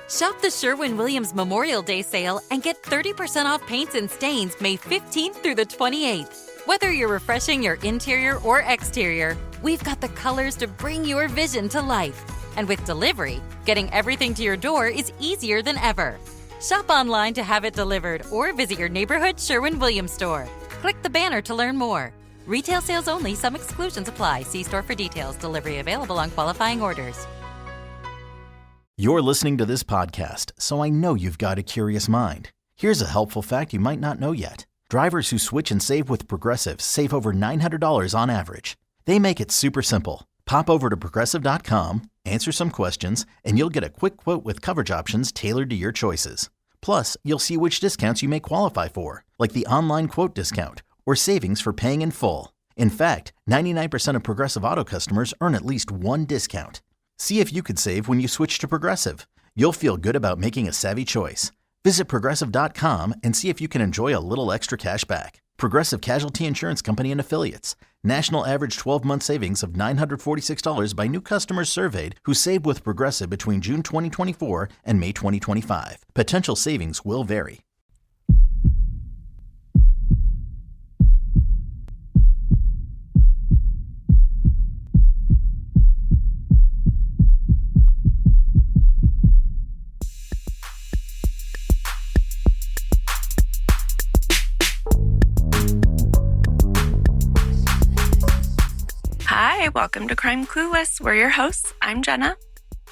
Shop the Sherwin-Williams Memorial Day sale and get 30% off paints and stains May 15th through the 28th. Whether you're refreshing your interior or exterior, we've got the colors to bring your vision to life. And with delivery, getting everything to your door is easier than ever. Shop online to have it delivered or visit your neighborhood Sherwin-Williams store. Click the banner to learn more. Retail sales only. Some exclusions apply. See store for details. Delivery available on qualifying orders. You're listening to this podcast, so I know you've got a curious mind. Here's a helpful fact you might not know yet. Drivers who switch and save with Progressive save over $900 on average. They make it super simple. Pop over to Progressive.com, answer some questions, and you'll get a quick quote with coverage options tailored to your choices. Plus, you'll see which discounts you may qualify for, like the online quote discount or savings for paying in full. In fact, 99% of Progressive Auto customers earn at least one discount. See if you could save when you switch to Progressive. You'll feel good about making a savvy choice. Visit Progressive.com and see if you can enjoy a little extra cash back. Progressive Casualty Insurance Company and Affiliates. National average 12-month savings of $946 by new customers surveyed who saved with Progressive between June 2024 and May 2025. Potential savings will vary. Hi, welcome to Crime Clueless. We're your hosts. I'm Jenna.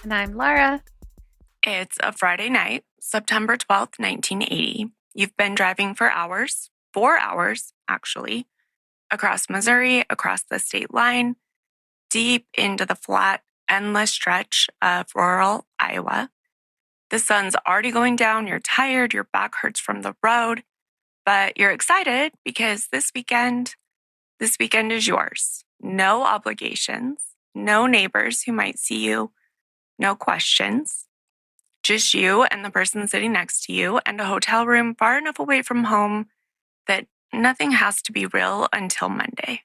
And I'm Laura. It's a Friday night, September 12th, 1980. You've been driving for hours, 4 hours actually, across Missouri, across the state line, deep into the flat, endless stretch of rural Iowa. The sun's already going down, you're tired, your back hurts from the road, but you're excited because this weekend is yours. No obligations, no neighbors who might see you, no questions. Just you and the person sitting next to you and a hotel room far enough away from home that nothing has to be real until Monday.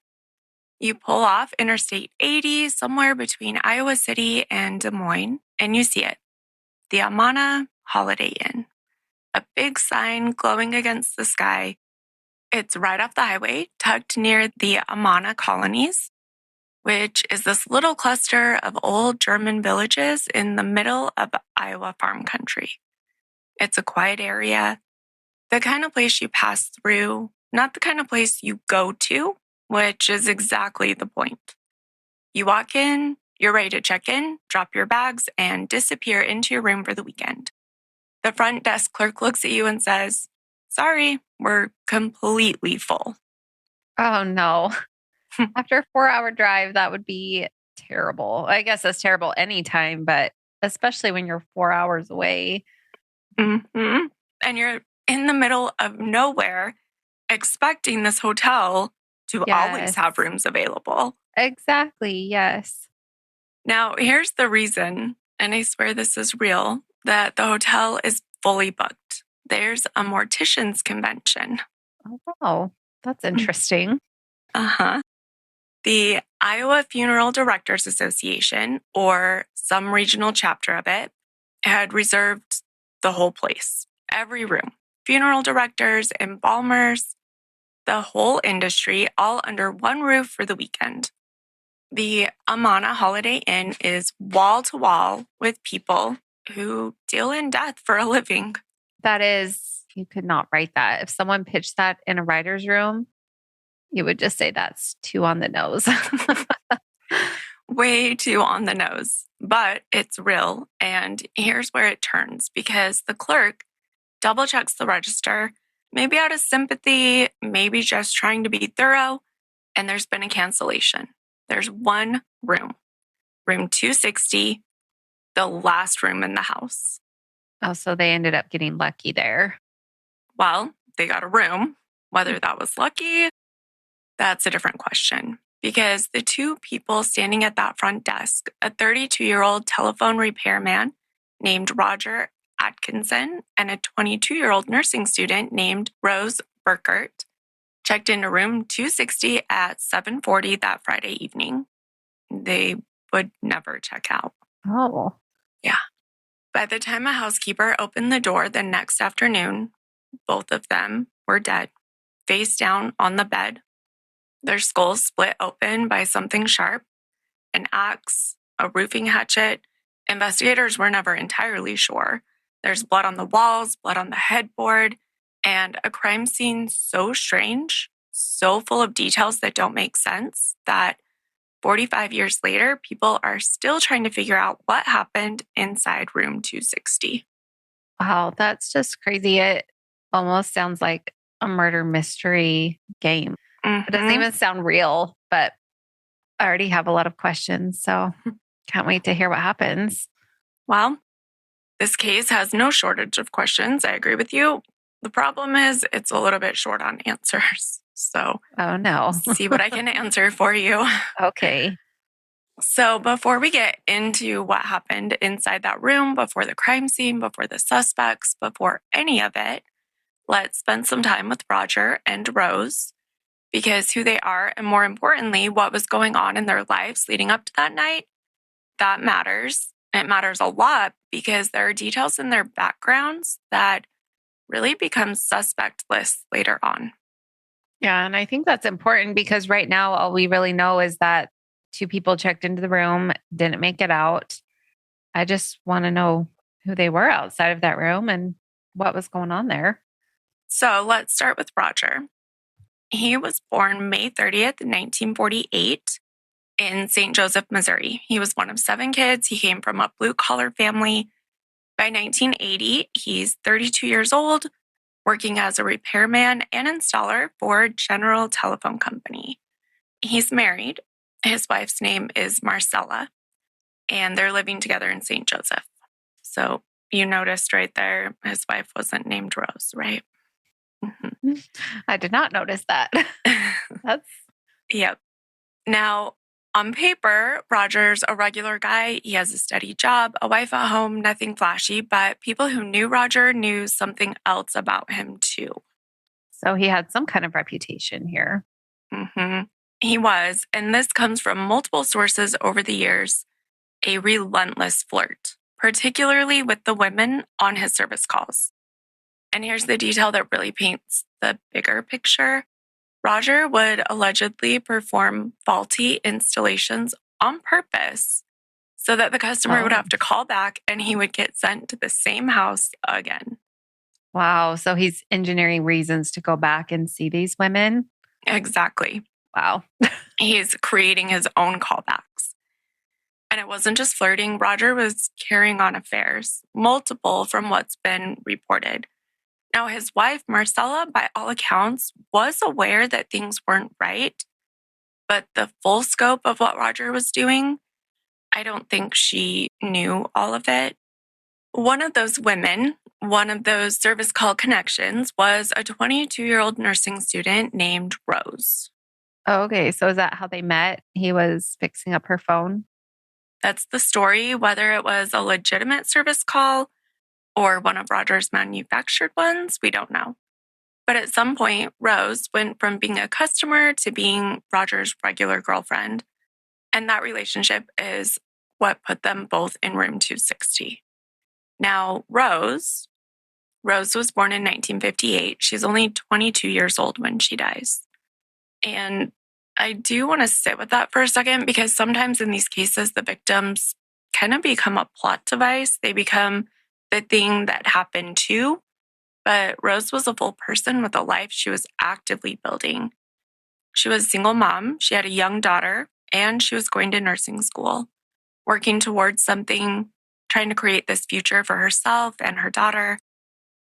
You pull off Interstate 80 somewhere between Iowa City and Des Moines, and you see it. The Amana Holiday Inn. A big sign glowing against the sky. It's right off the highway, tucked near the Amana colonies, which is this little cluster of old German villages in the middle of Iowa farm country. It's a quiet area, the kind of place you pass through, not the kind of place you go to, which is exactly the point. You walk in, you're ready to check in, drop your bags, and disappear into your room for the weekend. The front desk clerk looks at you and says, "Sorry, we're completely full." Oh, no. After a 4-hour drive, that would be terrible. I guess that's terrible anytime, but especially when you're 4 hours away. Mm-hmm. And you're in the middle of nowhere expecting this hotel to always have rooms available. Exactly, yes. Now, here's the reason, and I swear this is real, that the hotel is fully booked. There's a Morticians convention. Oh, wow. That's interesting. Uh-huh. The Iowa Funeral Directors Association, or some regional chapter of it, had reserved the whole place, every room. Funeral directors, embalmers, the whole industry, all under one roof for the weekend. The Amana Holiday Inn is wall-to-wall with people who deal in death for a living. That is, you could not write that. If someone pitched that in a writer's room, you would just say that's too on the nose. Way too on the nose, but it's real. And here's where it turns, because the clerk double checks the register, maybe out of sympathy, maybe just trying to be thorough, and there's been a cancellation. There's one room, room 260, the last room in the house. Oh, so they ended up getting lucky there. Well, they got a room. Whether that was lucky, that's a different question. Because the two people standing at that front desk, a 32-year-old telephone repairman named Roger Atkison and a 22-year-old nursing student named Rose Burkert, checked into room 260 at 7:40 that Friday evening. They would never check out. Oh. Yeah. By the time a housekeeper opened the door the next afternoon, both of them were dead, face down on the bed. Their skulls split open by something sharp, an axe, a roofing hatchet. Investigators were never entirely sure. There's blood on the walls, blood on the headboard, and a crime scene so strange, so full of details that don't make sense, that 45 years later, people are still trying to figure out what happened inside room 260. Wow, that's just crazy. It almost sounds like a murder mystery game. It doesn't even sound real, but I already have a lot of questions, so can't wait to hear what happens. Well, this case has no shortage of questions. I agree with you. The problem is it's a little bit short on answers. So, oh no. See what I can answer for you. Okay. So before we get into what happened inside that room, before the crime scene, before the suspects, before any of it, let's spend some time with Roger and Rose, because who they are, and more importantly, what was going on in their lives leading up to that night, that matters. It matters a lot because there are details in their backgrounds that really become suspect lists later on. Yeah, and I think that's important because right now all we really know is that 2 people checked into the room, didn't make it out. I just want to know who they were outside of that room and what was going on there. So let's start with Roger. He was born May 30th, 1948 in St. Joseph, Missouri. He was one of 7 kids. He came from a blue-collar family. By 1980, he's 32 years old, working as a repairman and installer for General Telephone Company. He's married. His wife's name is Marcella, and they're living together in St. Joseph. So you noticed right there, his wife wasn't named Rose, right? Mm-hmm. I did not notice that. Yep. Now, on paper, Roger's a regular guy. He has a steady job, a wife at home, nothing flashy, but people who knew Roger knew something else about him too. So he had some kind of reputation here. Mm-hmm. He was, and this comes from multiple sources over the years, a relentless flirt, particularly with the women on his service calls. And here's the detail that really paints the bigger picture. Roger would allegedly perform faulty installations on purpose so that the customer would have to call back and he would get sent to the same house again. Wow. So he's engineering reasons to go back and see these women? Exactly. Wow. He's creating his own callbacks. And it wasn't just flirting. Roger was carrying on affairs, multiple from what's been reported. Now, his wife, Marcella, by all accounts, was aware that things weren't right, but the full scope of what Roger was doing, I don't think she knew all of it. One of those women, one of those service call connections, was a 22-year-old nursing student named Rose. Oh, okay. So is that how they met? He was fixing up her phone? That's the story. Whether it was a legitimate service call or one of Roger's manufactured ones, we don't know. But at some point, Rose went from being a customer to being Roger's regular girlfriend. And that relationship is what put them both in room 260. Now, Rose was born in 1958. She's only 22 years old when she dies. And I do want to sit with that for a second because sometimes in these cases, the victims kind of become a plot device. They become the thing that happened to. But Rose was a full person with a life she was actively building. She was a single mom. She had a young daughter, and she was going to nursing school, working towards something, trying to create this future for herself and her daughter.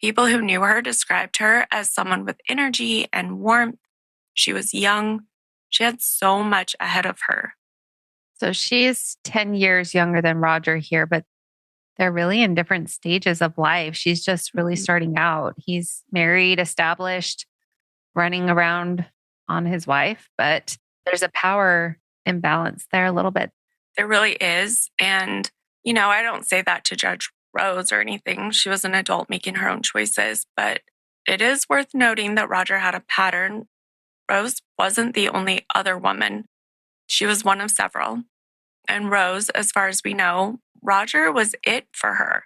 People who knew her described her as someone with energy and warmth. She was young. She had so much ahead of her. So she's 10 years younger than Roger here, but they're really in different stages of life. She's just really starting out. He's married, established, running around on his wife, but there's a power imbalance there a little bit. There really is. And, I don't say that to judge Rose or anything. She was an adult making her own choices, but it is worth noting that Roger had a pattern. Rose wasn't the only other woman. She was one of several. And Rose, as far as we know, Roger was it for her.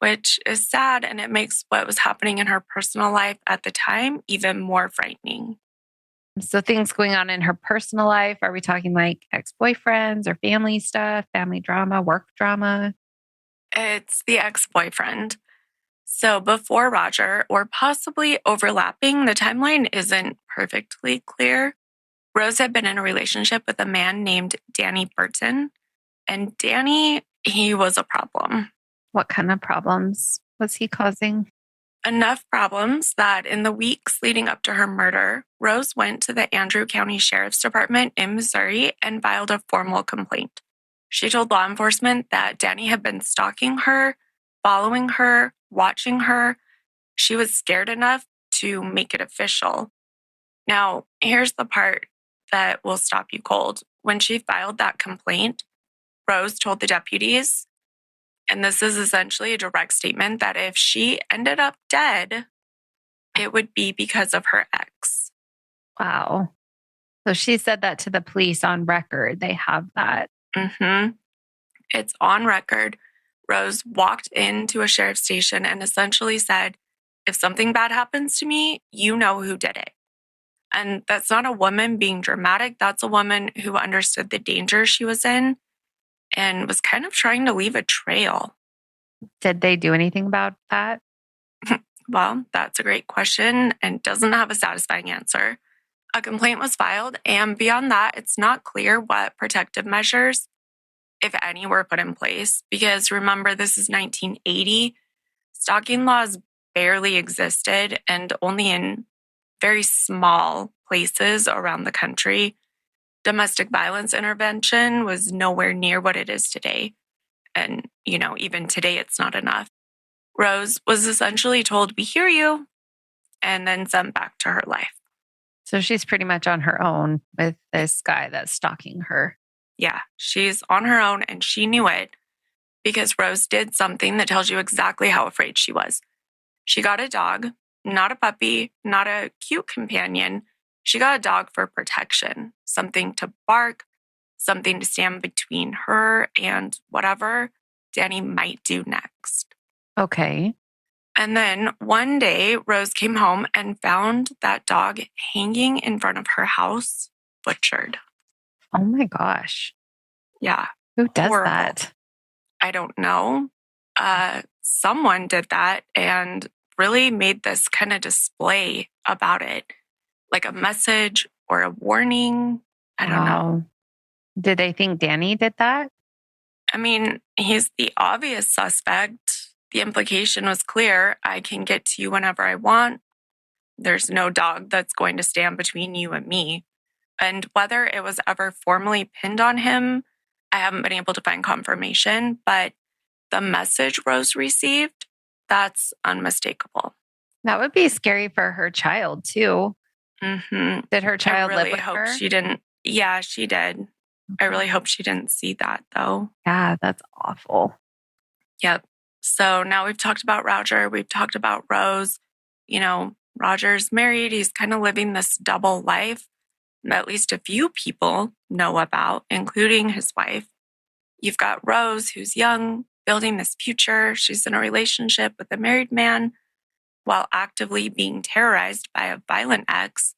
which is sad, and it makes what was happening in her personal life at the time even more frightening. So things going on in her personal life, are we talking like ex-boyfriends or family stuff, family drama, work drama? It's the ex-boyfriend. So before Roger, or possibly overlapping, the timeline isn't perfectly clear. Rose had been in a relationship with a man named Danny Burton. And Danny, he was a problem. What kind of problems was he causing? Enough problems that in the weeks leading up to her murder, Rose went to the Andrew County Sheriff's Department in Missouri and filed a formal complaint. She told law enforcement that Danny had been stalking her, following her, watching her. She was scared enough to make it official. Now, here's the part that will stop you cold. When she filed that complaint, Rose told the deputies, and this is essentially a direct statement, that if she ended up dead, it would be because of her ex. Wow. So she said that to the police on record. They have that. It's on record. Rose walked into a sheriff's station and essentially said, if something bad happens to me, you know who did it. And that's not a woman being dramatic. That's a woman who understood the danger she was in and was kind of trying to leave a trail. Did they do anything about that? Well, that's a great question and doesn't have a satisfying answer. A complaint was filed, and beyond that, it's not clear what protective measures, if any, were put in place. Because remember, this is 1980. Stalking laws barely existed and only in very small places around the country. Domestic violence intervention was nowhere near what it is today. And, even today, it's not enough. Rose was essentially told, we hear you, and then sent back to her life. So she's pretty much on her own with this guy that's stalking her. Yeah, she's on her own, and she knew it because Rose did something that tells you exactly how afraid she was. She got a dog, not a puppy, not a cute companion. She got a dog for protection, something to bark, something to stand between her and whatever Danny might do next. Okay. And then one day, Rose came home and found that dog hanging in front of her house, butchered. Oh my gosh. Yeah. Who does horrible. that? I don't know. Someone did that and really made this kind of display about it, like a message or a warning. I don't know. Did they think Danny did that? I mean, he's the obvious suspect. The implication was clear. I can get to you whenever I want. There's no dog that's going to stand between you and me. And whether it was ever formally pinned on him, I haven't been able to find confirmation, but the message Rose received, that's unmistakable. That would be scary for her child too. Did her child live with her? She didn't. Yeah, she did. I really hope she didn't see that though. Yeah, that's awful. Yep. So now we've talked about Roger. We've talked about Rose. Roger's married. He's kind of living this double life that at least a few people know about, including his wife. You've got Rose, who's young, building this future. She's in a relationship with a married man while actively being terrorized by a violent ex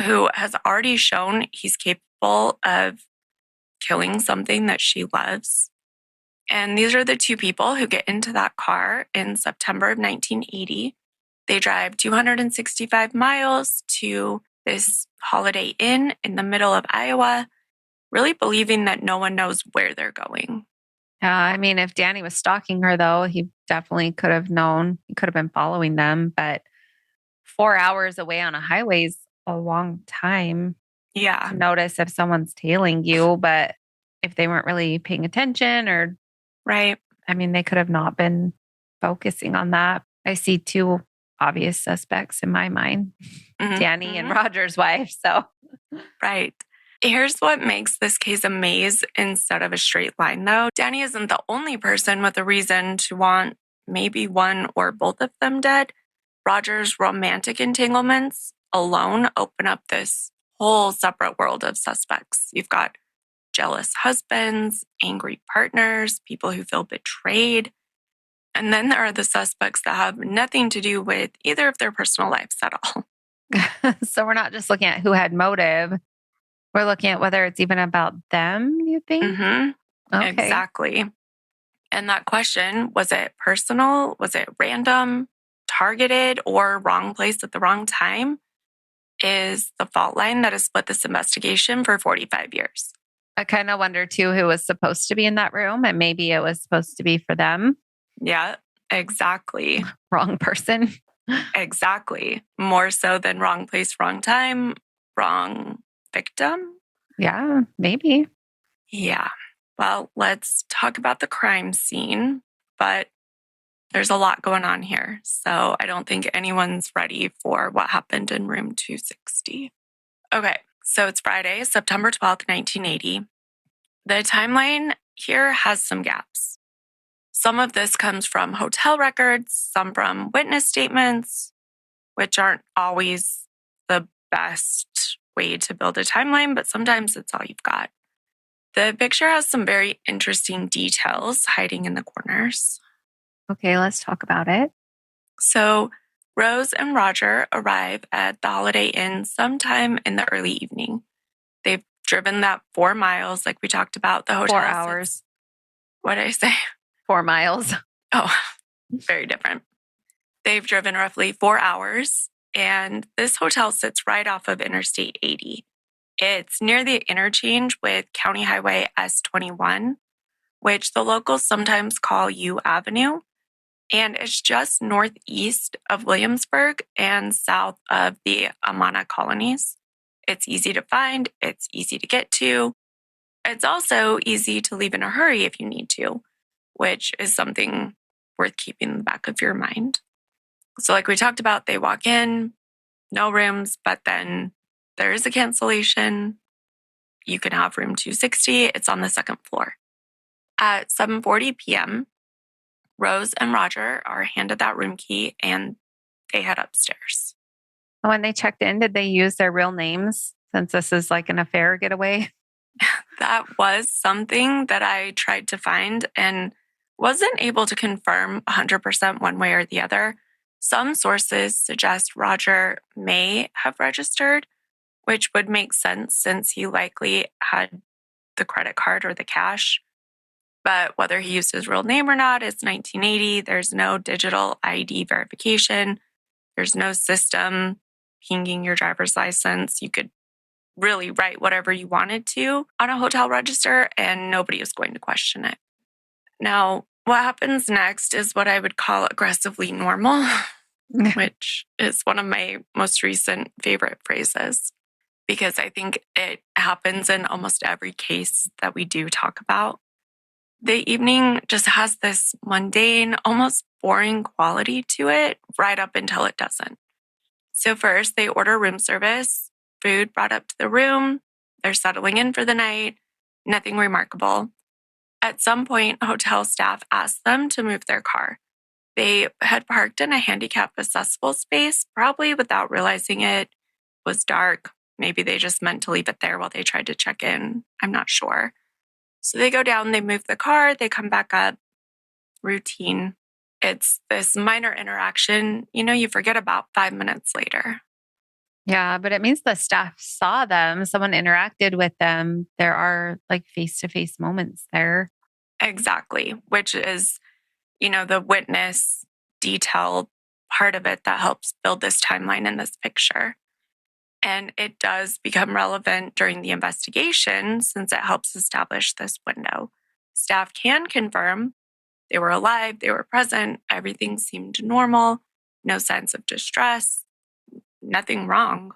who has already shown he's capable of killing something that she loves. And these are the two people who get into that car in September of 1980. They drive 265 miles to this Holiday Inn in the middle of Iowa, really believing that no one knows where they're going. I mean, if Danny was stalking her, though, he definitely could have known. He could have been following them. But 4 hours away on a highway is a long time. Yeah. To notice if someone's tailing you. But if they weren't really paying attention or... Right. I mean, they could have not been focusing on that. I see two obvious suspects in my mind, Danny and Roger's wife. So, right. Here's what makes this case a maze instead of a straight line, though. Danny isn't the only person with a reason to want maybe one or both of them dead. Roger's romantic entanglements alone open up this whole separate world of suspects. You've got jealous husbands, angry partners, people who feel betrayed. And then there are the suspects that have nothing to do with either of their personal lives at all. So we're not just looking at who had motive. We're looking at whether it's even about them, you think? Okay. Exactly. And that question, was it personal? Was it random, targeted, or wrong place at the wrong time? Is the fault line that has split this investigation for 45 years. I kind of wonder too who was supposed to be in that room, and maybe it was supposed to be for them. Yeah, exactly. Wrong person. Exactly. More so than wrong place, wrong time, wrong victim. Yeah, maybe. Yeah. Well, let's talk about the crime scene, but there's a lot going on here. So I don't think anyone's ready for what happened in room 260. Okay. So it's Friday, September 12th, 1980. The timeline here has some gaps. Some of this comes from hotel records, some from witness statements, which aren't always the best way to build a timeline, but sometimes it's all you've got. The picture has some very interesting details hiding in the corners. Okay, let's talk about it. So Rose and Roger arrive at the Holiday Inn sometime in the early evening. They've driven that 4 miles, like we talked about. The hotel 4 hours. What did I say? 4 miles. Oh, very different. They've driven roughly 4 hours, and this hotel sits right off of Interstate 80. It's near the interchange with County Highway S21, which the locals sometimes call U Avenue, and it's just northeast of Williamsburg and south of the Amana colonies. It's easy to find, it's easy to get to. It's also easy to leave in a hurry if you need to, which is something worth keeping in the back of your mind. So like we talked about, they walk in, no rooms, but then there is a cancellation. You can have room 260. It's on the second floor. At 7:40 p.m., Rose and Roger are handed that room key and they head upstairs. When they checked in, did they use their real names since this is like an affair getaway? That was something that I tried to find and wasn't able to confirm 100% one way or the other. Some sources suggest Roger may have registered, which would make sense since he likely had the credit card or the cash. But whether he used his real name or not, it's 1980. There's no digital ID verification. There's no system pinging your driver's license. You could really write whatever you wanted to on a hotel register and nobody is going to question it. Now, what happens next is what I would call aggressively normal, which is one of my most recent favorite phrases, because I think it happens in almost every case that we do talk about. The evening just has this mundane, almost boring quality to it right up until it doesn't. So first, they order room service, food brought up to the room, they're settling in for the night, nothing remarkable. At some point, hotel staff asked them to move their car. They had parked in a handicapped accessible space, probably without realizing it was dark. Maybe they just meant to leave it there while they tried to check in. I'm not sure. So they go down, they move the car, they come back up. Routine. It's this minor interaction, you forget about 5 minutes later. Yeah, but it means the staff saw them, someone interacted with them. There are like face-to-face moments there. Exactly, which is, the witness detail part of it that helps build this timeline in this picture. And it does become relevant during the investigation since it helps establish this window. Staff can confirm they were alive, they were present, everything seemed normal, no signs of distress, nothing wrong.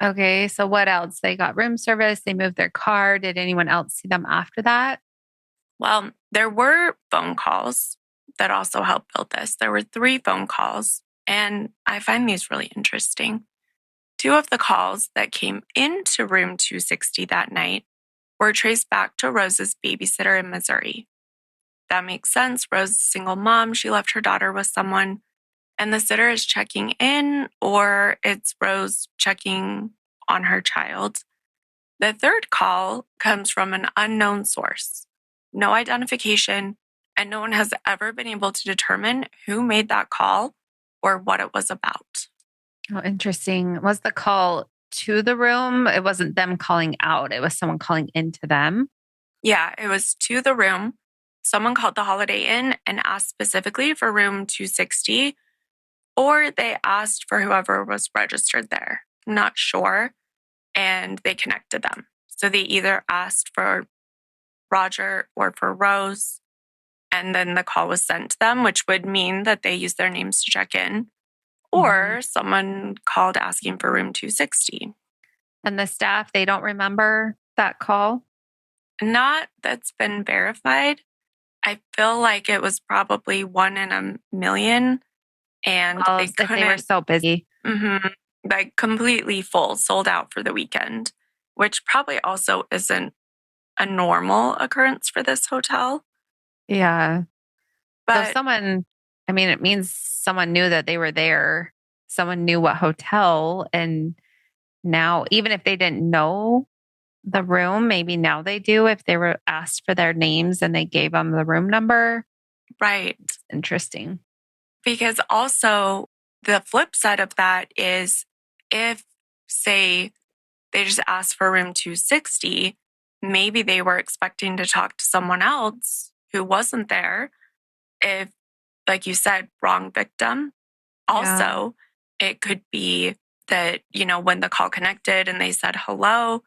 Okay, so what else? They got room service, they moved their car. Did anyone else see them after that? Well, there were phone calls that also helped build this. There were 3 phone calls, and I find these really interesting. 2 of the calls that came into room 260 that night were traced back to Rose's babysitter in Missouri. That makes sense. Rose is a single mom. She left her daughter with someone, and the sitter is checking in, or it's Rose checking on her child. The 3rd call comes from an unknown source. No identification, and no one has ever been able to determine who made that call or what it was about. Oh, interesting. Was the call to the room? It wasn't them calling out. It was someone calling into them. Yeah, it was to the room. Someone called the Holiday Inn and asked specifically for room 260, or they asked for whoever was registered there. Not sure. And they connected them. So they either asked for Roger or for Rose, and then the call was sent to them, which would mean that they used their names to check in, or someone called asking for room 260. And the staff, they don't remember that call? Not that's been verified. I feel like it was probably 1 in a million, and they were so busy. Like completely full, sold out for the weekend, which probably also isn't a normal occurrence for this hotel. Yeah. But so someone, it means someone knew that they were there. Someone knew what hotel. And now, even if they didn't know the room, maybe now they do if they were asked for their names and they gave them the room number. Right. It's interesting. Because also the flip side of that is if, say, they just asked for room 260, maybe they were expecting to talk to someone else who wasn't there. If, like you said, wrong victim. Also, it could be that, when the call connected and they said hello,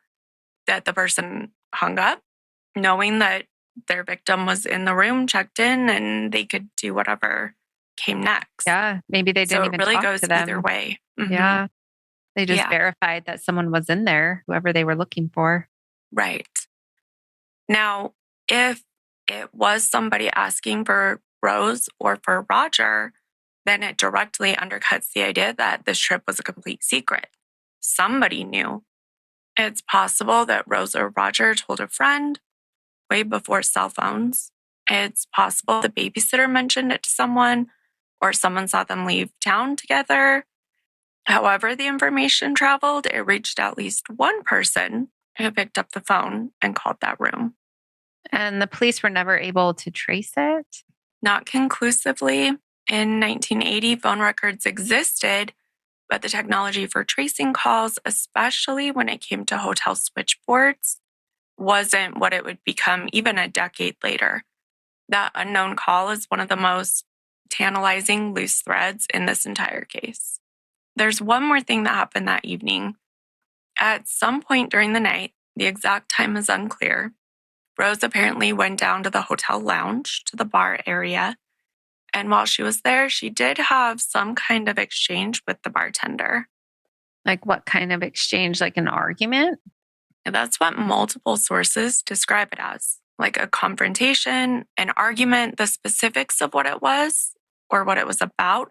that the person hung up, knowing that their victim was in the room, checked in, and they could do whatever came next. Yeah, maybe they didn't even really talk goes to them. either way. Yeah, they just verified that someone was in there, whoever they were looking for. Right. Now, if it was somebody asking for Rose or for Roger, then it directly undercuts the idea that this trip was a complete secret. Somebody knew. It's possible that Rose or Roger told a friend way before cell phones. It's possible the babysitter mentioned it to someone, or someone saw them leave town together. However the information traveled, it reached at least one person who picked up the phone and called that room. And the police were never able to trace it? Not conclusively. In 1980, phone records existed, but the technology for tracing calls, especially when it came to hotel switchboards, wasn't what it would become even a decade later. That unknown call is one of the most tantalizing loose threads in this entire case. There's one more thing that happened that evening. At some point during the night, the exact time is unclear, Rose apparently went down to the hotel lounge, to the bar area. And while she was there, she did have some kind of exchange with the bartender. Like what kind of exchange? Like an argument? And that's what multiple sources describe it as. Like a confrontation, an argument. The specifics of what it was or what it was about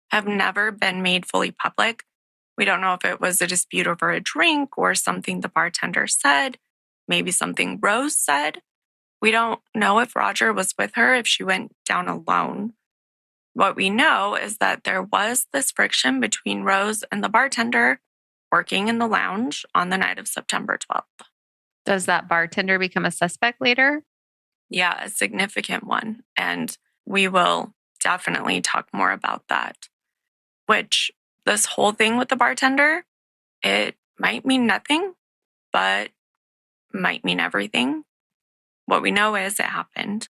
have never been made fully public. We don't know if it was a dispute over a drink or something the bartender said, maybe something Rose said. We don't know if Roger was with her, if she went down alone. What we know is that there was this friction between Rose and the bartender working in the lounge on the night of September 12th. Does that bartender become a suspect later? Yeah, a significant one. And we will definitely talk more about that. Which, this whole thing with the bartender, it might mean nothing, but might mean everything. What we know is it happened.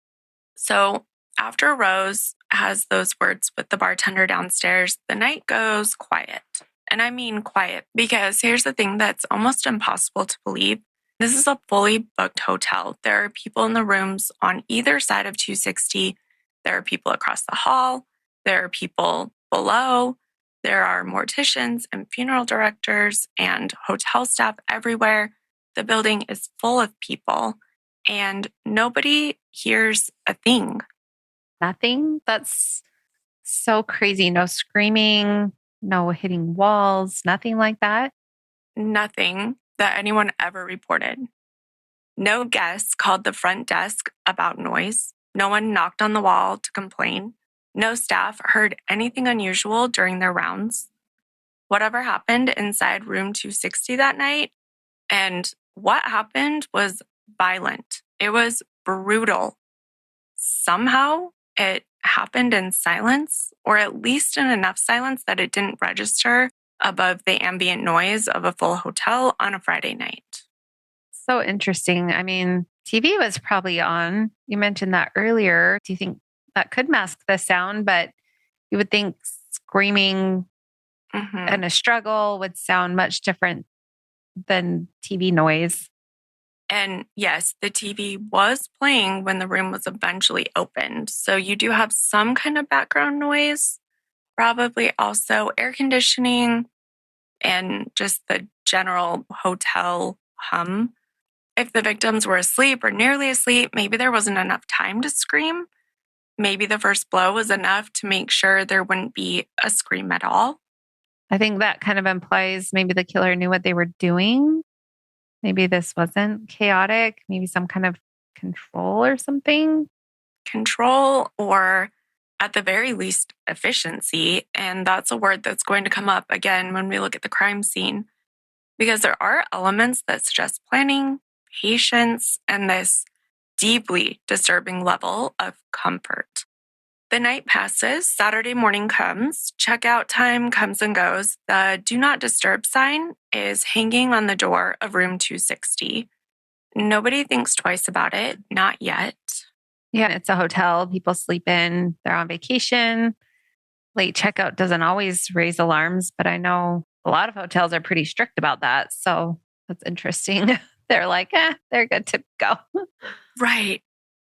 So after Rose has those words with the bartender downstairs, the night goes quiet. And I mean quiet because here's the thing that's almost impossible to believe. This is a fully booked hotel. There are people in the rooms on either side of 260. There are people across the hall. There are people below. There are morticians and funeral directors and hotel staff everywhere. The building is full of people and nobody hears a thing. Nothing? That's so crazy. No screaming, no hitting walls, nothing like that? Nothing that anyone ever reported. No guests called the front desk about noise. No one knocked on the wall to complain. No staff heard anything unusual during their rounds. Whatever happened inside room 260 that night, and what happened was violent. It was brutal. somehow it happened in silence, or at least in enough silence that it didn't register above the ambient noise of a full hotel on a Friday night. So interesting. I mean, TV was probably on. You mentioned that earlier. Do you think that could mask the sound? But you would think screaming and a struggle would sound much different than TV noise. And yes, the TV was playing when the room was eventually opened. So you do have some kind of background noise, probably also air conditioning and just the general hotel hum. If the victims were asleep or nearly asleep, maybe there wasn't enough time to scream. Maybe the first blow was enough to make sure there wouldn't be a scream at all. I think that kind of implies maybe the killer knew what they were doing. Maybe this wasn't chaotic, maybe some kind of control or something. Control, or at the very least, efficiency. And that's a word that's going to come up again when we look at the crime scene, because there are elements that suggest planning, patience, and this deeply disturbing level of comfort. The night passes, Saturday morning comes, checkout time comes and goes. The do not disturb sign is hanging on the door of room 260. Nobody thinks twice about it, not yet. Yeah, it's a hotel. People sleep in, they're on vacation. Late checkout doesn't always raise alarms, but I know a lot of hotels are pretty strict about that. So that's interesting. They're like, they're good to go. Right.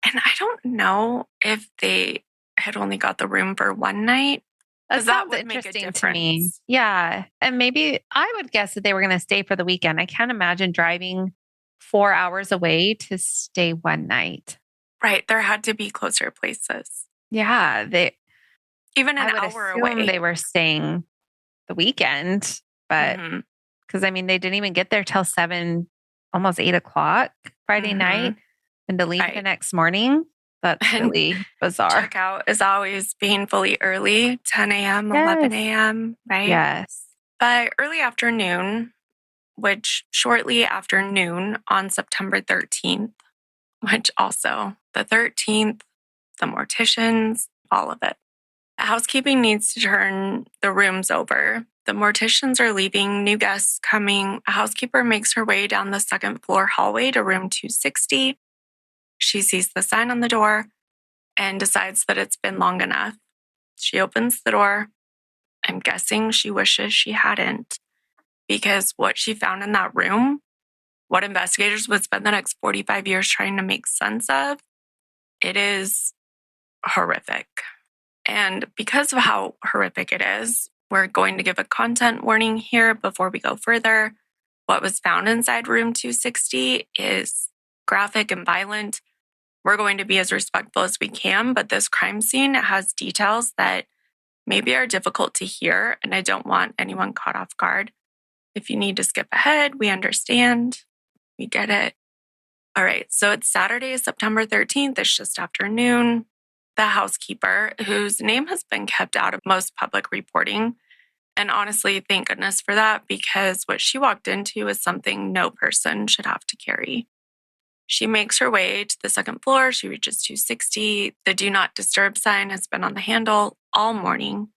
And I don't know if they had only got the room for one night. That would make a difference to me. Yeah. And maybe I would guess that they were going to stay for the weekend. I can't imagine driving 4 hours away to stay one night. Right. There had to be closer places. Yeah. Even an hour away. They were staying the weekend, but because I mean, they didn't even get there till 7, almost 8 o'clock Friday night, and to leave the next morning. That's really bizarre. Checkout is always painfully early, 10 a.m., 11 a.m., right? Yes. By early afternoon, which shortly after noon on September 13th, which also the 13th, the Morticians, all of it. Housekeeping needs to turn the rooms over. The Morticians are leaving, new guests coming. A housekeeper makes her way down the second floor hallway to room 260. She sees the sign on the door and decides that it's been long enough. She opens the door. I'm guessing she wishes she hadn't, because what she found in that room, what investigators would spend the next 45 years trying to make sense of, it is horrific. And because of how horrific it is, we're going to give a content warning here before we go further. What was found inside room 260 is graphic and violent. We're going to be as respectful as we can, but this crime scene has details that maybe are difficult to hear, and I don't want anyone caught off guard. If you need to skip ahead, we understand. We get it. All right, so it's Saturday, September 13th. It's just after noon. The housekeeper, whose name has been kept out of most public reporting, and honestly, thank goodness for that, because what she walked into is something no person should have to carry. She makes her way to the second floor. She reaches 260. The do not disturb sign has been on the handle all morning.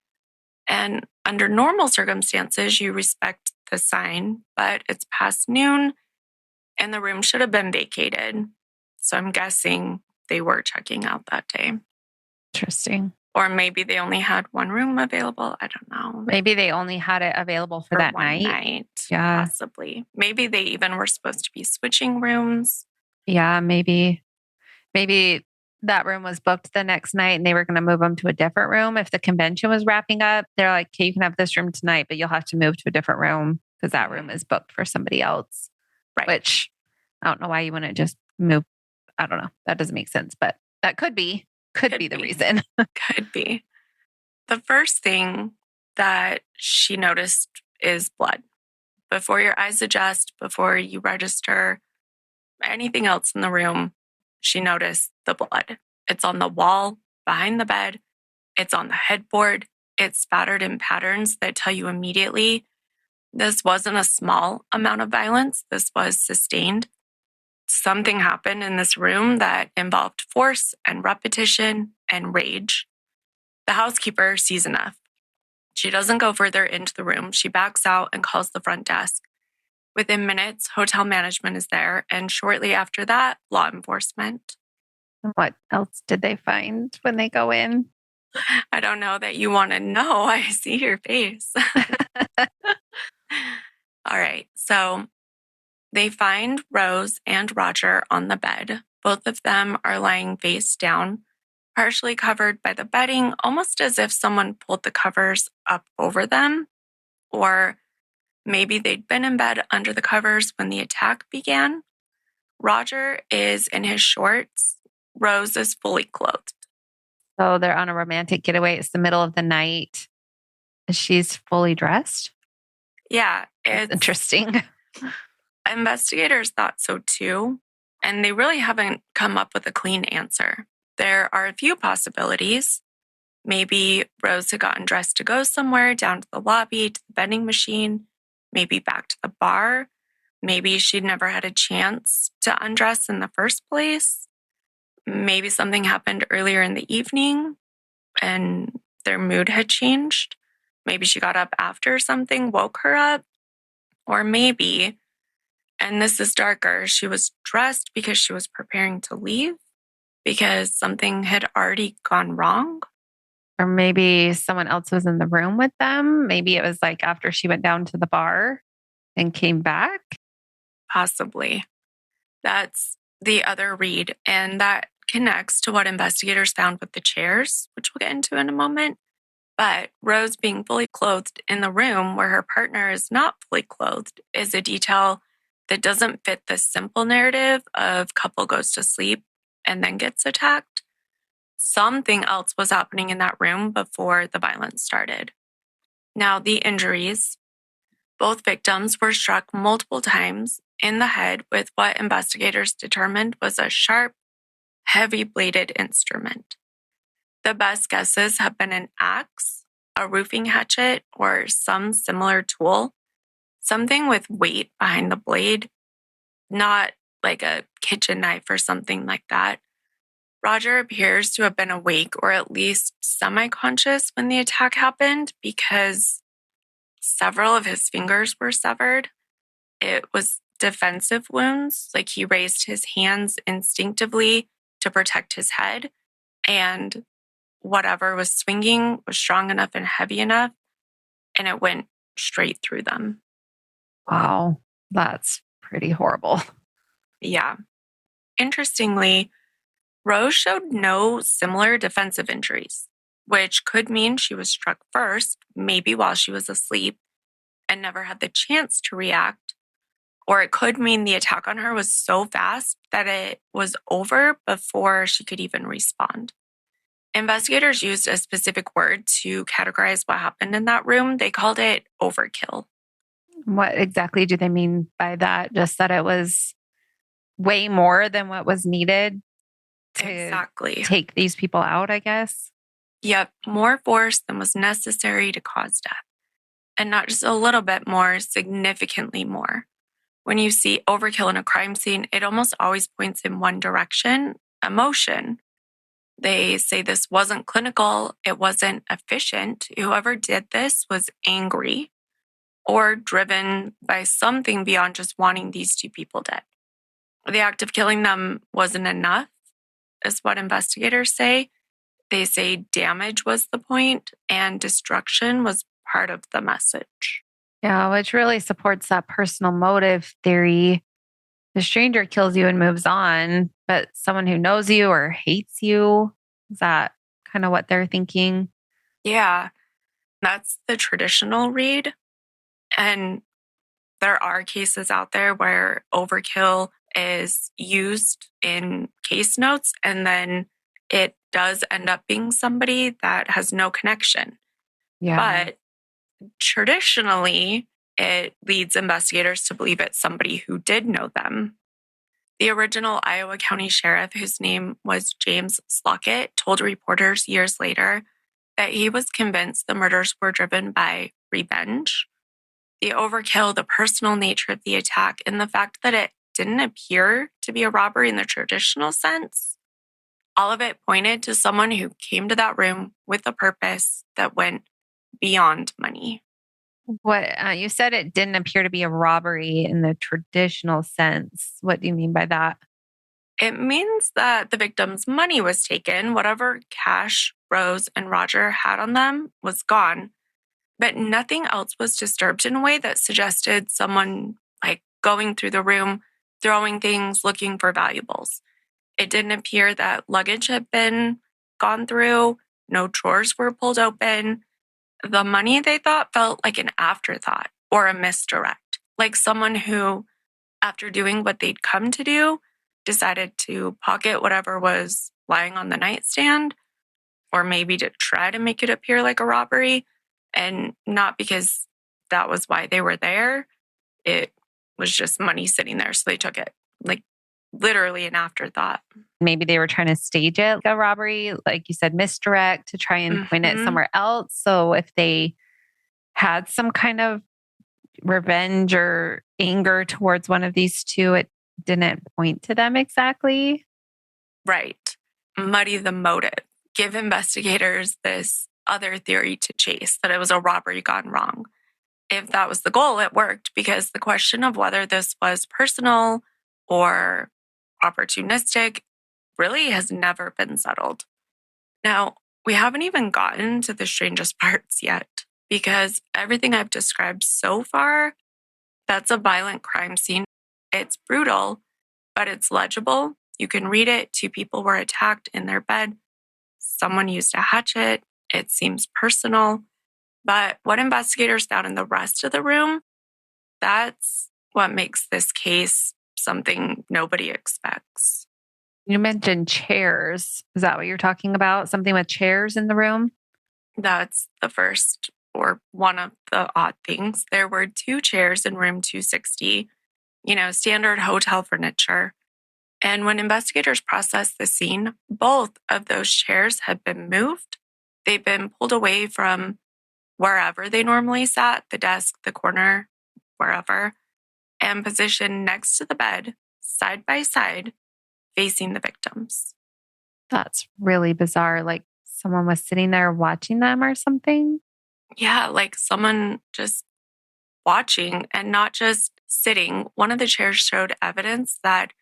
And under normal circumstances, you respect the sign, but it's past noon and the room should have been vacated. So I'm guessing they were checking out that day. Interesting. Or maybe they only had one room available. I don't know. Maybe they only had it available for that night. Yeah. Possibly. Maybe they even were supposed to be switching rooms. Yeah, maybe that room was booked the next night and they were going to move them to a different room. If the convention was wrapping up, they're like, okay, you can have this room tonight, but you'll have to move to a different room because that room is booked for somebody else. Right. Which I don't know why you wouldn't just move. I don't know. That doesn't make sense, but that could be the reason. Could be. The first thing that she noticed is blood. Before your eyes adjust, before you register anything else in the room, she noticed the blood. It's on the wall behind the bed. It's on the headboard. It's spattered in patterns that tell you immediately this wasn't a small amount of violence. This was sustained. Something happened in this room that involved force and repetition and rage. The housekeeper sees enough. She doesn't go further into the room. She backs out and calls the front desk. Within minutes, hotel management is there, and shortly after that, law enforcement. What else did they find when they go in? I don't know that you want to know. I see your face. All right. So they find Rose and Roger on the bed. Both of them are lying face down, partially covered by the bedding, almost as if someone pulled the covers up over them. Or maybe they'd been in bed under the covers when the attack began. Roger is in his shorts. Rose is fully clothed. So they're on a romantic getaway. It's the middle of the night. She's fully dressed? Yeah. It's interesting. Investigators thought so too, and they really haven't come up with a clean answer. There are a few possibilities. Maybe Rose had gotten dressed to go somewhere, down to the lobby, to the vending machine, maybe back to the bar. Maybe she'd never had a chance to undress in the first place. Maybe something happened earlier in the evening and their mood had changed. Maybe she got up after something woke her up. Or maybe, and this is darker, she was dressed because she was preparing to leave because something had already gone wrong. Or maybe someone else was in the room with them. Maybe it was like after she went down to the bar and came back. Possibly. That's the other read. And that connects to what investigators found with the chairs, which we'll get into in a moment. But Rose being fully clothed in the room where her partner is not fully clothed is a detail that doesn't fit the simple narrative of couple goes to sleep and then gets attacked. Something else was happening in that room before the violence started. Now, the injuries. Both victims were struck multiple times in the head with what investigators determined was a sharp, heavy-bladed instrument. The best guesses have been an axe, a roofing hatchet, or some similar tool. Something with weight behind the blade, not like a kitchen knife or something like that. Roger appears to have been awake or at least semi-conscious when the attack happened because several of his fingers were severed. It was defensive wounds, like he raised his hands instinctively to protect his head, and whatever was swinging was strong enough and heavy enough, and it went straight through them. Wow, that's pretty horrible. Yeah. Interestingly, Rose showed no similar defensive injuries, which could mean she was struck first, maybe while she was asleep, and never had the chance to react. Or it could mean the attack on her was so fast that it was over before she could even respond. Investigators used a specific word to categorize what happened in that room. They called it overkill. What exactly do they mean by that? Just that it was way more than what was needed to take these people out, I guess? Yep, more force than was necessary to cause death. And not just a little bit more, significantly more. When you see overkill in a crime scene, it almost always points in one direction, emotion. They say this wasn't clinical, it wasn't efficient. Whoever did this was angry or driven by something beyond just wanting these two people dead. The act of killing them wasn't enough, is what investigators say. They say damage was the point and destruction was part of the message. Yeah, which really supports that personal motive theory. The stranger kills you and moves on, but someone who knows you or hates you, is that kind of what they're thinking? Yeah, that's the traditional read. And there are cases out there where overkill is used in case notes, and then it does end up being somebody that has no connection. Yeah. But traditionally, it leads investigators to believe it's somebody who did know them. The original Iowa County Sheriff, whose name was James Slockett, told reporters years later that he was convinced the murders were driven by revenge. The overkill, the personal nature of the attack, and the fact that it didn't appear to be a robbery in the traditional sense. All of it pointed to someone who came to that room with a purpose that went beyond money. What you said it didn't appear to be a robbery in the traditional sense. What do you mean by that? It means that the victim's money was taken. Whatever cash Rose and Roger had on them was gone, but nothing else was disturbed in a way that suggested someone like going through the room, throwing things, looking for valuables. It didn't appear that luggage had been gone through. No drawers were pulled open. The money, they thought, felt like an afterthought or a misdirect, like someone who, after doing what they'd come to do, decided to pocket whatever was lying on the nightstand, or maybe to try to make it appear like a robbery, and not because that was why they were there. It was just money sitting there, so they took it, like literally an afterthought. Maybe they were trying to stage it like a robbery, like you said, misdirect to try and point it somewhere else. So if they had some kind of revenge or anger towards one of these two, it didn't point to them exactly. Right. Muddy the motive. Give investigators this other theory to chase, that it was a robbery gone wrong. If that was the goal, it worked, because the question of whether this was personal or opportunistic really has never been settled. Now, we haven't even gotten to the strangest parts yet, because everything I've described so far, that's a violent crime scene. It's brutal, but it's legible. You can read it. 2 people were attacked in their bed. Someone used a hatchet. It seems personal. But what investigators found in the rest of the room, that's what makes this case something nobody expects. You mentioned chairs. Is that what you're talking about? Something with chairs in the room? That's the first, or one of the odd things. There were 2 chairs in room 260, standard hotel furniture. And when investigators processed the scene, both of those chairs had been moved. They've been pulled away from wherever they normally sat, the desk, the corner, wherever, and positioned next to the bed, side by side, facing the victims. That's really bizarre. Like someone was sitting there watching them or something? Yeah, like someone just watching and not just sitting. One of the chairs showed evidence that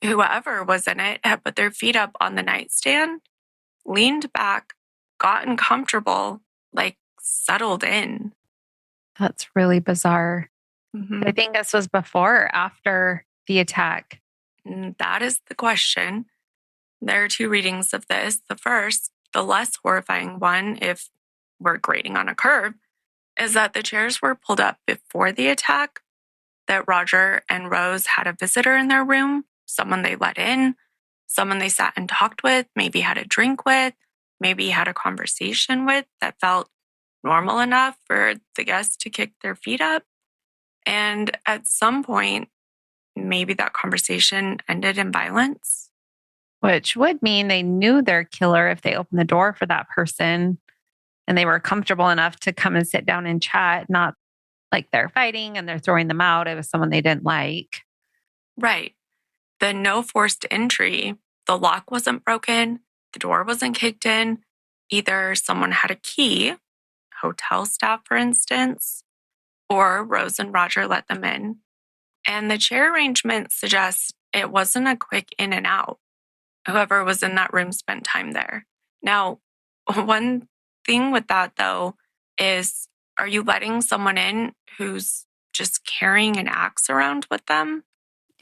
whoever was in it had put their feet up on the nightstand, leaned back, gotten comfortable, like settled in. That's really bizarre. Mm-hmm. I think this was before or after the attack. That is the question. There are 2 readings of this. The first, the less horrifying one, if we're grading on a curve, is that the chairs were pulled up before the attack, that Roger and Rose had a visitor in their room, someone they let in, someone they sat and talked with, maybe had a drink with, maybe had a conversation with that felt normal enough for the guests to kick their feet up. And at some point, maybe that conversation ended in violence. Which would mean they knew their killer if they opened the door for that person and they were comfortable enough to come and sit down and chat, not like they're fighting and they're throwing them out. It was someone they didn't like. Right. The no forced entry, the lock wasn't broken, the door wasn't kicked in. Either someone had a key, hotel staff, for instance, or Rose and Roger let them in. And the chair arrangement suggests it wasn't a quick in and out. Whoever was in that room spent time there. Now, one thing with that, though, is, are you letting someone in who's just carrying an axe around with them?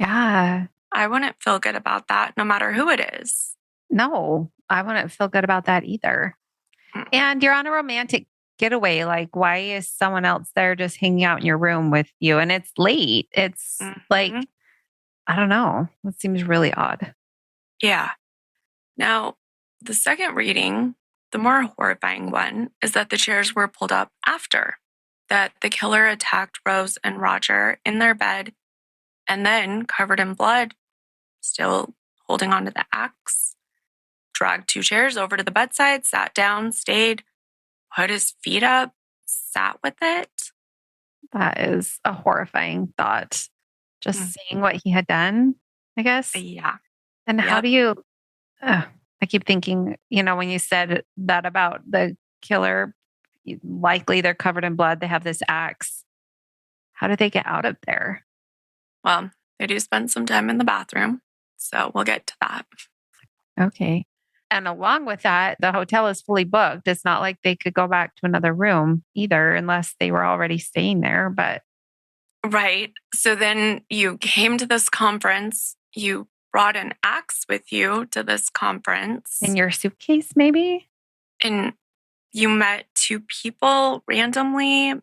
Yeah. I wouldn't feel good about that, no matter who it is. No, I wouldn't feel good about that either. And you're on a romantic getaway. Like, why is someone else there just hanging out in your room with you? And it's late. It's like, I don't know. It seems really odd. Yeah. Now, the second reading, the more horrifying one, is that the chairs were pulled up after, that the killer attacked Rose and Roger in their bed and then, covered in blood, still holding onto the axe, dragged 2 chairs over to the bedside, sat down, stayed, put his feet up, sat with it. That is a horrifying thought. just seeing what he had done, I guess. Yeah. And how do you, I keep thinking, when you said that about the killer, likely they're covered in blood. They have this axe. How do they get out of there? Well, they do spend some time in the bathroom. So we'll get to that. Okay. And along with that, the hotel is fully booked. It's not like they could go back to another room either, unless they were already staying there. But right. So then you came to this conference. You brought an axe with you to this conference. In your suitcase, maybe? And you met two people randomly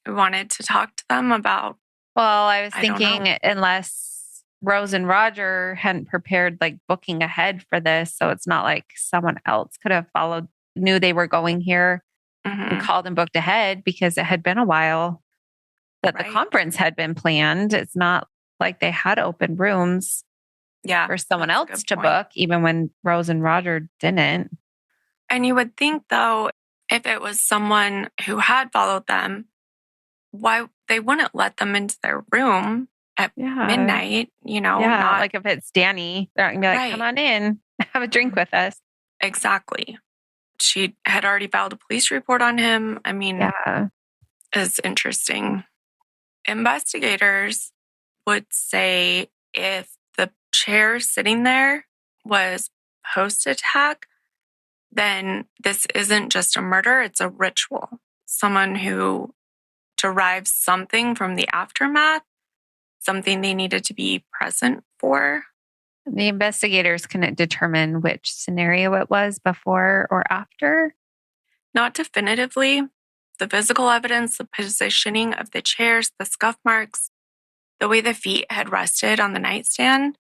who wanted to talk to them about. Well, I was thinking unless Rose and Roger hadn't prepared like booking ahead for this. So it's not like someone else could have knew they were going here and called and booked ahead, because it had been a while that the conference had been planned. It's not like they had open rooms for someone else to book, even when Rose and Roger didn't. And you would think, though, if it was someone who had followed them, why they wouldn't let them into their room at midnight, not like if it's Danny, they're not gonna be like, come on in, have a drink with us. Exactly. She had already filed a police report on him. I mean, it's interesting. Investigators would say if the chair sitting there was post-attack, then this isn't just a murder, it's a ritual. Someone who derives something from the aftermath, something they needed to be present for. The investigators couldn't determine which scenario it was before or after? Not definitively. The physical evidence, the positioning of the chairs, the scuff marks, the way the feet had rested on the nightstand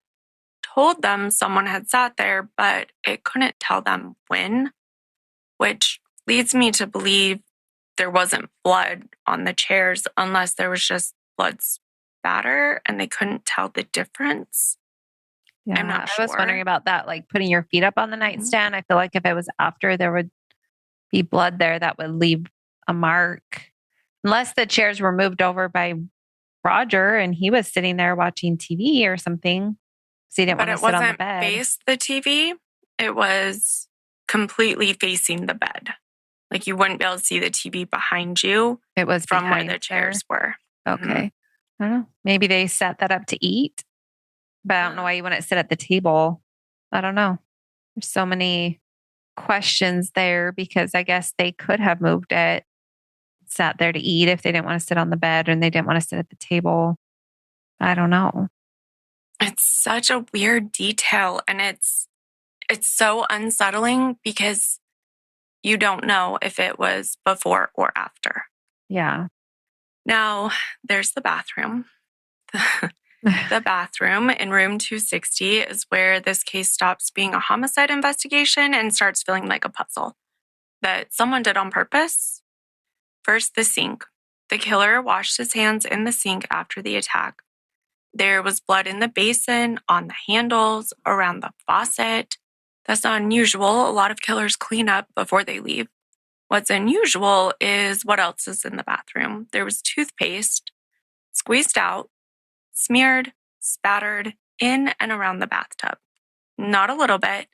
told them someone had sat there, but it couldn't tell them when, which leads me to believe there wasn't blood on the chairs unless there was just blood spatter and they couldn't tell the difference. Yeah, I'm not sure. I was wondering about that, like putting your feet up on the nightstand. I feel like if it was after, there would be blood there that would leave a mark. Unless the chairs were moved over by Roger and he was sitting there watching TV or something. So he didn't want to sit on the bed. But it wasn't face the TV. It was completely facing the bed. Like you wouldn't be able to see the TV behind you. It was from where the chairs were. Okay. I don't know. Maybe they set that up to eat, but I don't know why you wouldn't sit at the table. I don't know. There's so many questions there, because I guess they could have moved it, sat there to eat if they didn't want to sit on the bed and they didn't want to sit at the table. I don't know. It's such a weird detail, and it's so unsettling because you don't know if it was before or after. Yeah. Now, there's the bathroom. The bathroom in room 260 is where this case stops being a homicide investigation and starts feeling like a puzzle that someone did on purpose. First, the sink. The killer washed his hands in the sink after the attack. There was blood in the basin, on the handles, around the faucet. That's not unusual. A lot of killers clean up before they leave. What's unusual is what else is in the bathroom. There was toothpaste squeezed out, smeared, spattered in and around the bathtub. Not a little bit,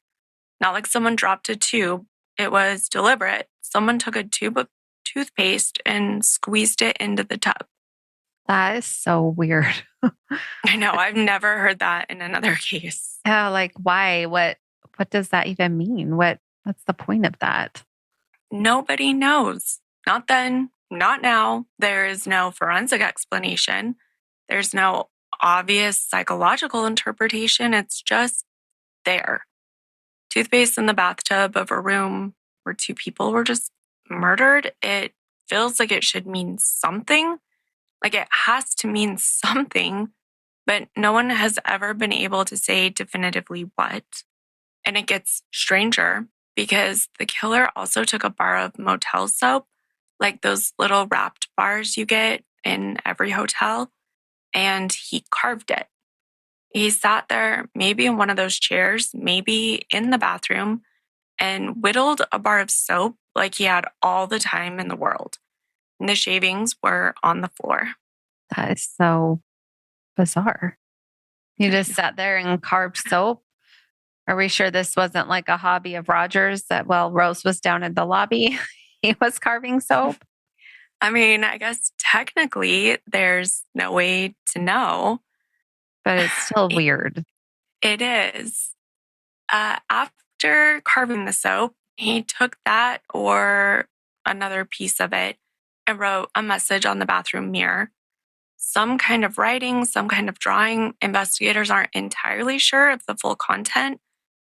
not like someone dropped a tube. It was deliberate. Someone took a tube of toothpaste and squeezed it into the tub. That is so weird. I know. I've never heard that in another case. Yeah, like why? What does that even mean? What's the point of that? Nobody knows. Not then, not now. There is no forensic explanation. There's no obvious psychological interpretation. It's just there. Toothpaste in the bathtub of a room where two people were just murdered. It feels like it should mean something. Like it has to mean something, but no one has ever been able to say definitively what. And it gets stranger because the killer also took a bar of motel soap, like those little wrapped bars you get in every hotel, and he carved it. He sat there, maybe in one of those chairs, maybe in the bathroom, and whittled a bar of soap like he had all the time in the world. And the shavings were on the floor. That is so bizarre. You just sat there and carved soap. Are we sure this wasn't like a hobby of Roger's that while Rose was down in the lobby, he was carving soap? I mean, I guess technically there's no way to know. But it's still weird. It is. After carving the soap, he took that or another piece of it and wrote a message on the bathroom mirror. Some kind of writing, some kind of drawing. Investigators aren't entirely sure of the full content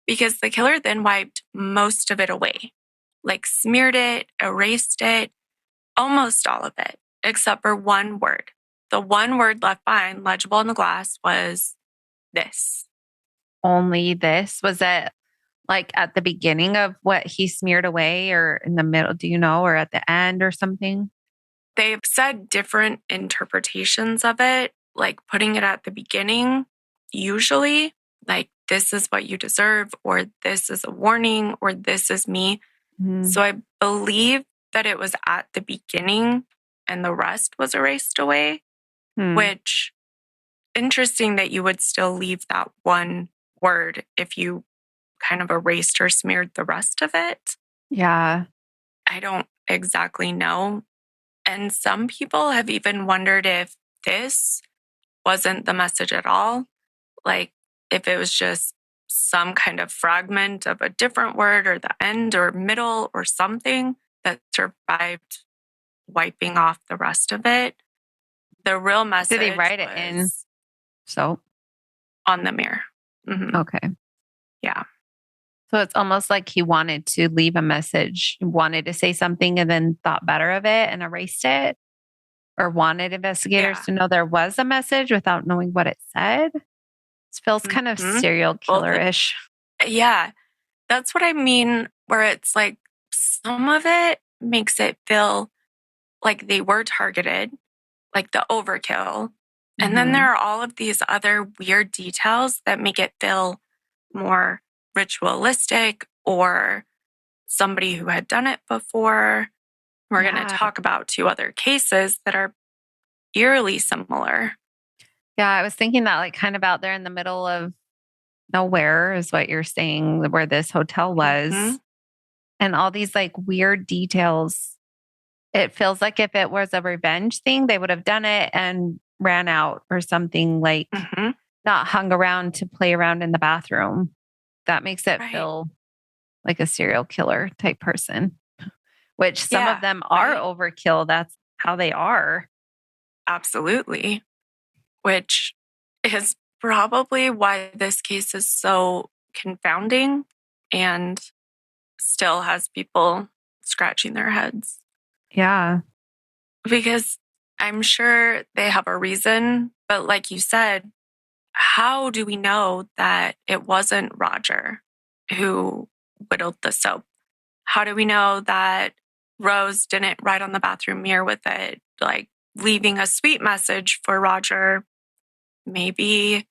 because the killer then wiped most of it away, like smeared it, erased it, almost all of it, except for one word. The one word left behind, legible in the glass, was this. Only this? Was it like at the beginning of what he smeared away or in the middle, do you know, or at the end or something? They've said different interpretations of it, like putting it at the beginning, usually, like this is what you deserve, or this is a warning, or this is me. So I believe that it was at the beginning and the rest was erased away, which interesting that you would still leave that one word if you kind of erased or smeared the rest of it. Yeah. I don't exactly know. And some people have even wondered if this wasn't the message at all. Like if it was just some kind of fragment of a different word or the end or middle or something that survived wiping off the rest of it. The real message. Did he write it in soap? On the mirror. Mm-hmm. Okay. Yeah. So it's almost like he wanted to leave a message, wanted to say something and then thought better of it and erased it, or wanted investigators to know there was a message without knowing what it said. It feels kind of serial killer-ish. Yeah. That's what I mean, where it's like some of it makes it feel like they were targeted, like the overkill. And then there are all of these other weird details that make it feel more ritualistic or somebody who had done it before. We're going to talk about 2 other cases that are eerily similar. Yeah, I was thinking that like kind of out there in the middle of nowhere is what you're saying, where this hotel was. And all these like weird details. It feels like if it was a revenge thing, they would have done it and ran out or something, like not hung around to play around in the bathroom. That makes it feel like a serial killer type person, which some of them are overkill. That's how they are. Absolutely. Which is probably why this case is so confounding and still has people scratching their heads. Yeah. Because I'm sure they have a reason, but like you said, how do we know that it wasn't Roger who whittled the soap? How do we know that Rose didn't write on the bathroom mirror with it, like leaving a sweet message for Roger? Maybe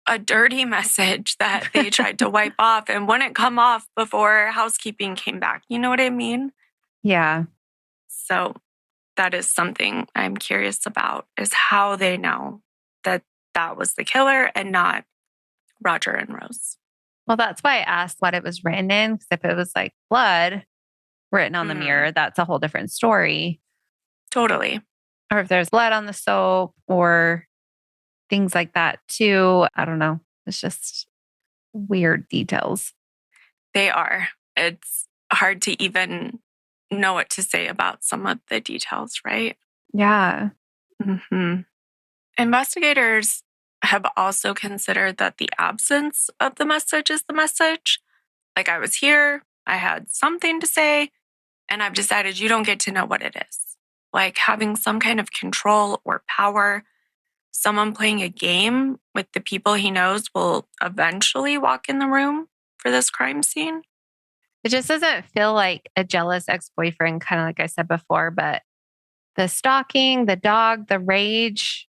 a dirty message that they tried to wipe off and wouldn't come off before housekeeping came back. You know what I mean? Yeah. So that is something I'm curious about, is how they know that that was the killer and not Roger and Rose. Well, that's why I asked what it was written in, because if it was like blood written on the mirror, that's a whole different story. Totally. Or if there's blood on the soap or things like that too. I don't know. It's just weird details. They are. It's hard to even know what to say about some of the details, right? Yeah. Investigators have also considered that the absence of the message is the message. Like, I was here, I had something to say, and I've decided you don't get to know what it is. Like having some kind of control or power, someone playing a game with the people he knows will eventually walk in the room for this crime scene. It just doesn't feel like a jealous ex-boyfriend, kind of like I said before, but the stalking, the dog, the rage,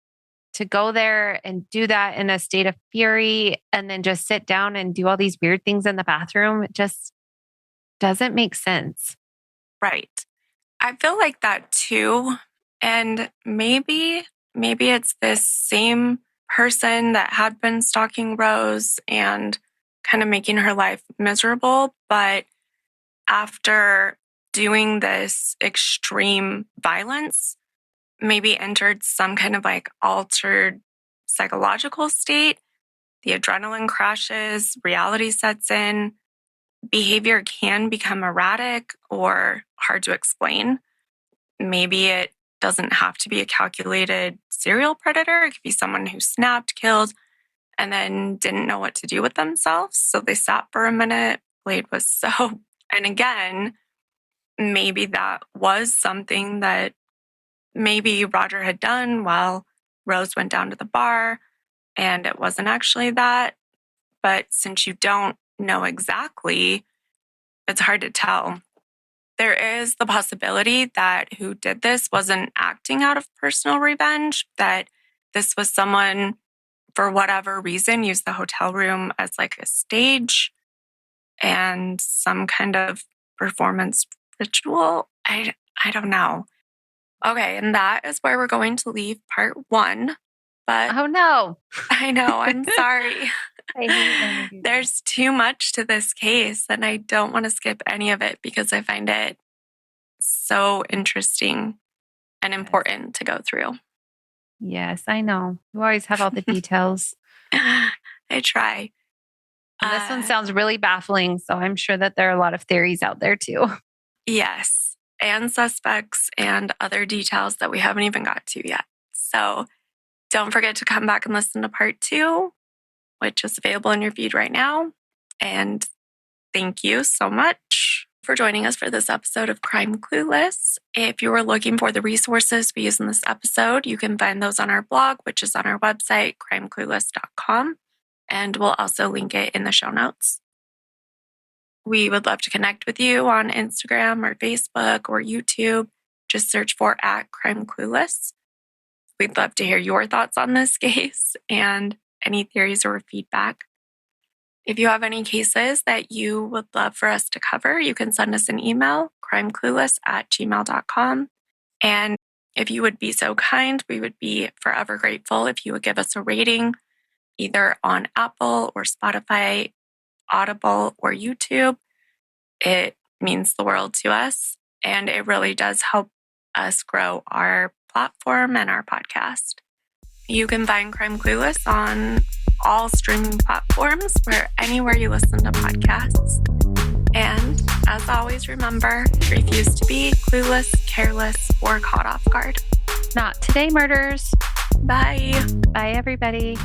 to go there and do that in a state of fury and then just sit down and do all these weird things in the bathroom, it just doesn't make sense. Right. I feel like that too. And maybe it's this same person that had been stalking Rose and kind of making her life miserable. But after doing this extreme violence, maybe entered some kind of like altered psychological state. The adrenaline crashes, reality sets in, behavior can become erratic or hard to explain. Maybe it doesn't have to be a calculated serial predator. It could be someone who snapped, killed, and then didn't know what to do with themselves. So they sat for a minute. Blade was so... And again, maybe that was something that maybe Roger had done while Rose went down to the bar, and it wasn't actually that. But since you don't know exactly, it's hard to tell. There is the possibility that who did this wasn't acting out of personal revenge, that this was someone, for whatever reason, used the hotel room as like a stage and some kind of performance ritual. I don't know. Okay, and that is where we're going to leave part 1. But oh no. I know, I'm sorry. I hate when you do There's too much to this case, and I don't want to skip any of it because I find it so interesting and important to go through. Yes, I know. You always have all the details. I try. And this one sounds really baffling, so I'm sure that there are a lot of theories out there too. Yes, and suspects and other details that we haven't even got to yet. So don't forget to come back and listen to part 2, which is available in your feed right now. And thank you so much for joining us for this episode of Crime Clueless. If you were looking for the resources we use in this episode, you can find those on our blog, which is on our website, crimeclueless.com. And we'll also link it in the show notes. We would love to connect with you on Instagram or Facebook or YouTube. Just search for @CrimeClueless. We'd love to hear your thoughts on this case and any theories or feedback. If you have any cases that you would love for us to cover, you can send us an email, crimeclueless@gmail.com. And if you would be so kind, we would be forever grateful if you would give us a rating, either on Apple or Spotify, Audible, or YouTube. It means the world to us, and it really does help us grow our platform and our podcast. You can find Crime Clueless on all streaming platforms, anywhere you listen to podcasts. And as always, remember, refuse to be clueless, careless, or caught off guard. Not today, murders. Bye. Bye, everybody.